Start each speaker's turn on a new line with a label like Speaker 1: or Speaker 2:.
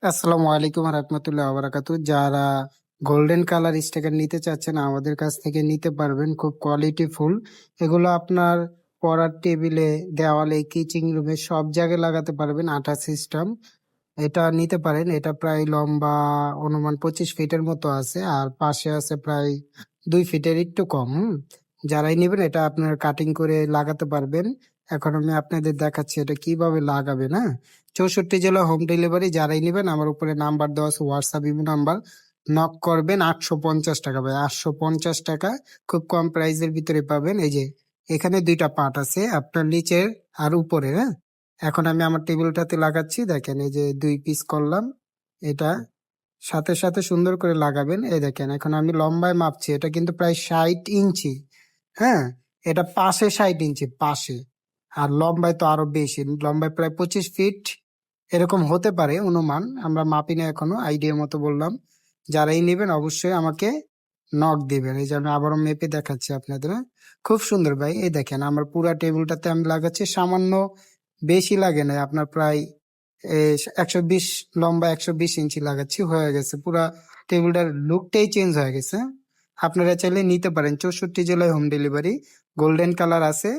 Speaker 1: আসসালামু আলাইকুম রহমতুল্লাহ বারাকাতু। যারা গোল্ডেন কালার স্টিকার নিতে চাচ্ছেন আমাদের কাছ থেকে নিতে পারবেন, খুব কোয়ালিটি ফুল। এগুলো আপনার পড়ার টেবিলে, দেওয়ালে, কিচিং রুমে সব জায়গায় লাগাতে পারবেন। আঠা সিস্টেম, এটা নিতে পারেন। এটা প্রায় লম্বা অনুমান 25 ফিটের মতো আছে, আর পাশে আছে প্রায় 2 ফিটের একটু কম। যারাই নেবেন এটা আপনার কাটিং করে লাগাতে পারবেন। এখন আমি আপনাদের দেখাচ্ছি এটা কিভাবে লাগাবেন। হ্যাঁ, 64 জেলা হোম ডেলিভারি। যারাই নেবেন আমার উপরে নাম্বার দেওয়া আছে, হোয়াটসঅ্যাপ ইমো নাম্বার। নক করবেন। 850 টাকা ভাই, 850 টাকা। খুব কম প্রাইসের ভিতরে পাবেন। এই যে এখানে দুইটা পার্ট আছে, আপনার নিচের আর উপরে। হ্যাঁ, এখন আমি আমার টেবিলটাতে লাগাচ্ছি। দেখেন এই যে 2 পিস করলাম। এটা সাথে সাথে সুন্দর করে লাগাবেন। এই দেখেন এখন আমি লম্বায় মাপছি, এটা কিন্তু প্রায় 60 ইঞ্চি। হ্যাঁ, এটা পাশে 60 ইঞ্চি পাশে। আর লম্বায় তো আরো বেশি, লম্বায় প্রায় 25 ফিট এরকম হতে পারে অনুমান। আমরা মাপি না এখনো, আইডিয়া মতো বললাম। যারাই নেবেন অবশ্যই আমাকে নক দিবেন। এই যে আমি আবারও মেপে দেখাচ্ছি আপনাদের। হ্যাঁ? খুব সুন্দর ভাই। এই দেখেন আমার পুরা টেবিলটাতে আমি লাগাচ্ছি, সামান্য বেশি লাগে না, আপনার প্রায় 120 লম্বা 120 ইঞ্চি লাগাচ্ছি, হয়ে গেছে। পুরা টেবিলটার লুকটাই চেঞ্জ হয়ে গেছে। আপনারা চাইলে নিতে পারেন, 64 জেলায় হোম ডেলিভারি। গোল্ডেন কালার আছে।